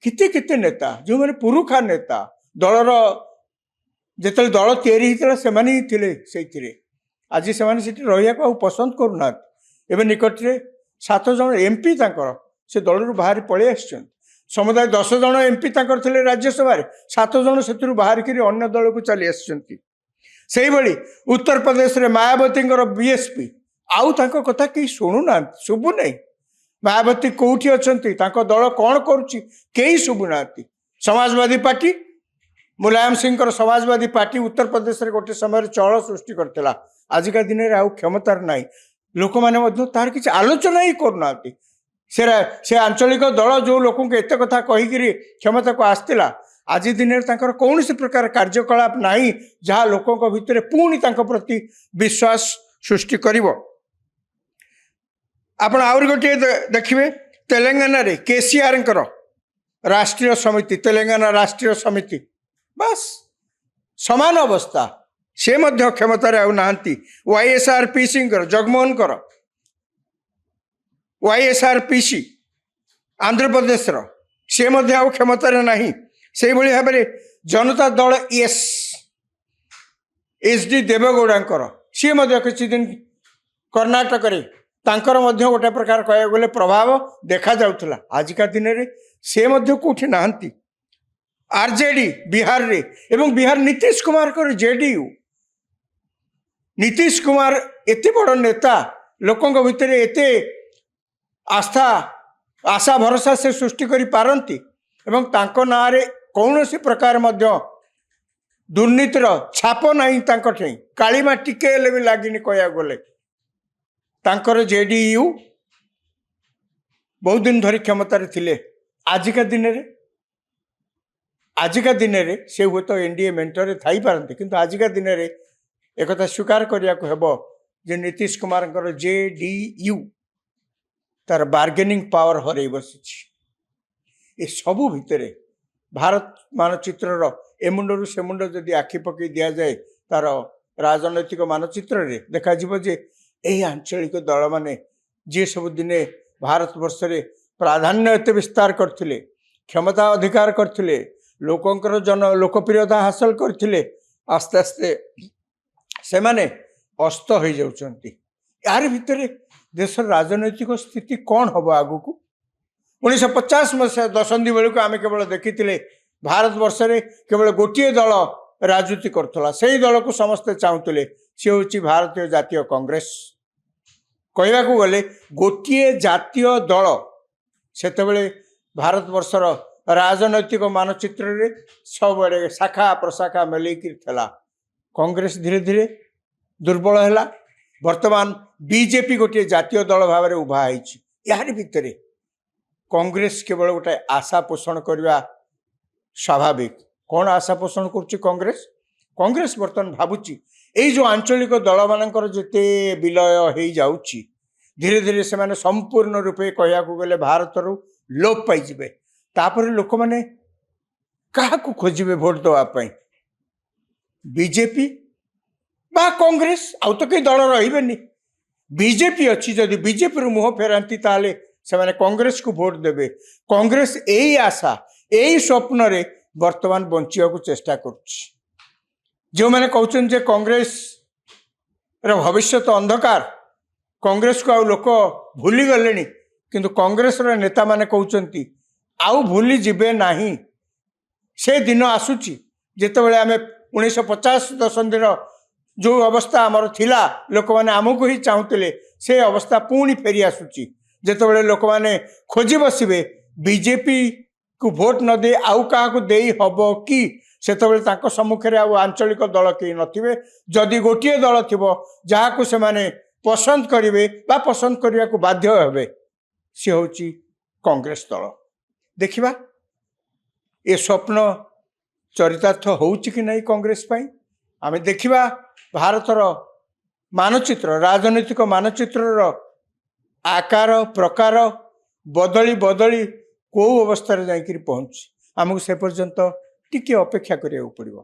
କେତେ କେତେ ନେତା, ଯେଉଁମାନେ ପୁରୁଖା ନେତା, ଦଳର ଯେତେବେଳେ ଦଳ ତିଆରି ହେଇଥିଲା ସେମାନେ ହିଁ ଥିଲେ ସେଇଥିରେ, ଆଜି ସେମାନେ ସେଠି ରହିବାକୁ ଆଉ ପସନ୍ଦ କରୁନାହାନ୍ତି। ଏବେ ନିକଟରେ 7 ଜଣ MP ତାଙ୍କର ସେ ଦଳରୁ ବାହାରି ପଳେଇ ଆସିଛନ୍ତି। ସମୁଦାୟ 10 ଜଣ MP ତାଙ୍କର ଥିଲେ ରାଜ୍ୟସଭାରେ, 7 ଜଣ ସେଥିରୁ ବାହାରିକିରି ଅନ୍ୟ ଦଳକୁ ଚାଲି ଆସିଛନ୍ତି। ସେଇଭଳି ଉତ୍ତରପ୍ରଦେଶରେ ମାୟାବତୀଙ୍କର BSP, ଆଉ ତାଙ୍କ କଥା କେହି ଶୁଣୁନାହାନ୍ତି, ଶୁଭୁନାହିଁ। ମାୟାବତୀ କେଉଁଠି ଅଛନ୍ତି, ତାଙ୍କ ଦଳ କ'ଣ କରୁଛି, କେହି ଶୁଭୁନାହାନ୍ତି। ସମାଜବାଦୀ ପାର୍ଟି, ମୁଲାୟମ ସିଂଙ୍କର ସମାଜବାଦୀ ପାର୍ଟି ଉତ୍ତରପ୍ରଦେଶରେ ଗୋଟେ ସମୟରେ ଚହଳ ସୃଷ୍ଟି କରିଥିଲା, ଆଜିକା ଦିନରେ ଆଉ କ୍ଷମତାର ନାହିଁ। ଲୋକମାନେ ମଧ୍ୟ ତାର କିଛି ଆଲୋଚନା ହିଁ କରୁନାହାନ୍ତି। ସେ ଆଞ୍ଚଳିକ ଦଳ ଯେଉଁ ଲୋକଙ୍କୁ ଏତେ କଥା କହିକିରି କ୍ଷମତାକୁ ଆସିଥିଲା, ଆଜି ଦିନରେ ତାଙ୍କର କୌଣସି ପ୍ରକାର କାର୍ଯ୍ୟକଳାପ ନାହିଁ ଯାହା ଲୋକଙ୍କ ଭିତରେ ପୁଣି ତାଙ୍କ ପ୍ରତି ବିଶ୍ୱାସ ସୃଷ୍ଟି କରିବ। ଆପଣ ଆହୁରି ଗୋଟିଏ ଦେଖିବେ, ତେଲେଙ୍ଗାନାରେ KCRଙ୍କର ରାଷ୍ଟ୍ରୀୟ ସମିତି, ତେଲେଙ୍ଗାନା ରାଷ୍ଟ୍ରୀୟ ସମିତି, ବାସ୍ ସମାନ ଅବସ୍ଥା, ସେ ମଧ୍ୟ କ୍ଷମତାରେ ଆଉ ନାହାନ୍ତି। YSRPCଙ୍କର, ଜଗମୋହନଙ୍କର YSRPC ଆନ୍ଧ୍ରପ୍ରଦେଶର, ସେ ମଧ୍ୟ ଆଉ କ୍ଷମତାରେ ନାହିଁ। ସେଇଭଳି ଭାବରେ ଜନତା ଦଳ SD ଦେବଗୌଡ଼ାଙ୍କର, ସିଏ ମଧ୍ୟ କିଛି ଦିନ କର୍ଣ୍ଣାଟକରେ ତାଙ୍କର ମଧ୍ୟ ଗୋଟେ ପ୍ରକାର କହିବାକୁ ଗଲେ ପ୍ରଭାବ ଦେଖାଯାଉଥିଲା, ଆଜିକା ଦିନରେ ସେ ମଧ୍ୟ କେଉଁଠି ନାହାନ୍ତି। RJD ବିହାରରେ, ଏବଂ ବିହାର ନୀତିଶ କୁମାରଙ୍କର JDU। ନୀତିଶ କୁମାର ଏତେ ବଡ଼ ନେତା, ଲୋକଙ୍କ ଭିତରେ ଏତେ ଆଶା ଭରସା ସେ ସୃଷ୍ଟି କରିପାରନ୍ତି ଏବଂ ତାଙ୍କ ନାଁରେ କୌଣସି ପ୍ରକାର ମଧ୍ୟ ଦୁର୍ନୀତିର ଛାପ ନାହିଁ ତାଙ୍କ ଠେଇଁ, କାଳିମା ଟିକେ ହେଲେ ବି ଲାଗିନି କହିବାକୁ ଗଲେ। ତାଙ୍କର JDU ବହୁତ ଦିନ ଧରି କ୍ଷମତାରେ ଥିଲେ। ଆଜିକା ଦିନରେ ସେ ହୁଏତ NDA ମେଣ୍ଟରେ ଥାଇପାରନ୍ତି, କିନ୍ତୁ ଆଜିକା ଦିନରେ ଏକଥା ସ୍ୱୀକାର କରିବାକୁ ହେବ ଯେ ନୀତିଶ କୁମାରଙ୍କର JDU ତାର ବାର୍ଗେନିଂ ପାୱାର ହରାଇ ବସିଛି। ଏସବୁ ଭିତରେ ଭାରତ ମାନଚିତ୍ରର ଏ ମୁଣ୍ଡରୁ ସେ ମୁଣ୍ଡ ଯଦି ଆଖି ପକାଇ ଦିଆଯାଏ ତାର ରାଜନୈତିକ ମାନଚିତ୍ରରେ ଦେଖାଯିବ ଯେ ଏହି ଆଞ୍ଚଳିକ ଦଳମାନେ ଯିଏ ସବୁ ଦିନେ ଭାରତବର୍ଷରେ ପ୍ରାଧାନ୍ୟ ଏତେ ବିସ୍ତାର କରିଥିଲେ, କ୍ଷମତା ଅଧିକାର କରିଥିଲେ, ଲୋକଙ୍କର ଲୋକପ୍ରିୟତା ହାସଲ କରିଥିଲେ, ଆସ୍ତେ ଆସ୍ତେ ସେମାନେ ଅସ୍ତ ହୋଇଯାଉଛନ୍ତି। ଏହାରି ଭିତରେ ଦେଶର ରାଜନୈତିକ ସ୍ଥିତି କ'ଣ ହେବ ଆଗକୁ? 1950 ମସିହା ଦଶନ୍ଧି ବେଳକୁ ଆମେ କେବଳ ଦେଖିଥିଲେ ଭାରତବର୍ଷରେ କେବଳ ଗୋଟିଏ ଦଳ ରାଜୁତି କରୁଥିଲା, ସେଇ ଦଳକୁ ସମସ୍ତେ ଚାହୁଁଥିଲେ, ସେ ହେଉଛି ଭାରତୀୟ ଜାତୀୟ କଂଗ୍ରେସ। କହିବାକୁ ଗଲେ ଗୋଟିଏ ଜାତୀୟ ଦଳ ସେତେବେଳେ ଭାରତବର୍ଷର ରାଜନୈତିକ ମାନଚିତ୍ରରେ ସବୁଆଡ଼େ ଶାଖା ପ୍ରଶାଖା ମେଲେଇକି ଥିଲା। କଂଗ୍ରେସ ଧୀରେ ଧୀରେ ଦୁର୍ବଳ ହେଲା। ବର୍ତ୍ତମାନ ବିଜେପି ଗୋଟିଏ ଜାତୀୟ ଦଳ ଭାବରେ ଉଭା ହେଇଛି। ଏହାରି ଭିତରେ କଂଗ୍ରେସ କେବଳ ଗୋଟାଏ ଆଶା ପୋଷଣ କରିବା ସ୍ୱାଭାବିକ। କ'ଣ ଆଶା ପୋଷଣ କରୁଛି କଂଗ୍ରେସ? କଂଗ୍ରେସ ବର୍ତ୍ତମାନ ଭାବୁଛି ଏଇ ଯେଉଁ ଆଞ୍ଚଳିକ ଦଳମାନଙ୍କର ଯେତେ ବିଲୟ ହେଇଯାଉଛି, ଧୀରେ ଧୀରେ ସେମାନେ ସମ୍ପୂର୍ଣ୍ଣ ରୂପେ କହିବାକୁ ଗଲେ ଭାରତରୁ ଲୋପ ପାଇଯିବେ। ତାପରେ ଲୋକମାନେ କାହାକୁ ଖୋଜିବେ ଭୋଟ ଦେବା ପାଇଁ? ବିଜେପି ବା କଂଗ୍ରେସ, ଆଉ ତ କେହି ଦଳ ରହିବେନି। ବିଜେପି ଅଛି, ଯଦି ବିଜେପିରୁ ମୁହଁ ଫେରାନ୍ତି ତାହେଲେ ସେମାନେ କଂଗ୍ରେସକୁ ଭୋଟ ଦେବେ। କଂଗ୍ରେସ ଏଇ ଆଶା ଏଇ ସ୍ୱପ୍ନରେ ବର୍ତ୍ତମାନ ବଞ୍ଚିବାକୁ ଚେଷ୍ଟା କରୁଛି। ଯେଉଁମାନେ କହୁଛନ୍ତି ଯେ କଂଗ୍ରେସର ଭବିଷ୍ୟତ ଅନ୍ଧକାର, କଂଗ୍ରେସକୁ ଆଉ ଲୋକ ଭୁଲିଗଲେଣି, କିନ୍ତୁ କଂଗ୍ରେସର ନେତାମାନେ କହୁଛନ୍ତି ଆଉ ଭୁଲି ଯିବେ ନାହିଁ। ସେ ଦିନ ଆସୁଛି ଯେତେବେଳେ ଆମେ 1950 ଦଶନ୍ଧିର ଯେଉଁ ଅବସ୍ଥା ଆମର ଥିଲା, ଲୋକମାନେ ଆମକୁ ହିଁ ଚାହୁଁଥିଲେ, ସେ ଅବସ୍ଥା ପୁଣି ଫେରି ଆସୁଛି। ଯେତେବେଳେ ଲୋକମାନେ ଖୋଜି ବସିବେ ବିଜେପିକୁ ଭୋଟ ନ ଦେଇ ଆଉ କାହାକୁ ଦେଇ ହେବ କି, ସେତେବେଳେ ତାଙ୍କ ସମ୍ମୁଖରେ ଆଉ ଆଞ୍ଚଳିକ ଦଳ କେହି ନଥିବେ। ଯଦି ଗୋଟିଏ ଦଳ ଥିବ ଯାହାକୁ ସେମାନେ ପସନ୍ଦ କରିବେ ବା ପସନ୍ଦ କରିବାକୁ ବାଧ୍ୟ ହେବେ, ସେ ହେଉଛି କଂଗ୍ରେସ ଦଳ। ଦେଖିବା ଏ ସ୍ୱପ୍ନ ଚରିତାର୍ଥ ହେଉଛି କି ନାହିଁ କଂଗ୍ରେସ ପାଇଁ। ଆମେ ଦେଖିବା ଭାରତର ମାନଚିତ୍ର, ରାଜନୈତିକ ମାନଚିତ୍ରର ଆକାର ପ୍ରକାର ବଦଳି ବଦଳି କେଉଁ ଅବସ୍ଥାରେ ଯାଇକରି ପହଞ୍ଚୁଛି। ଆମକୁ ସେ ପର୍ଯ୍ୟନ୍ତ ଟିକେ ଅପେକ୍ଷା କରିବାକୁ ପଡ଼ିବ।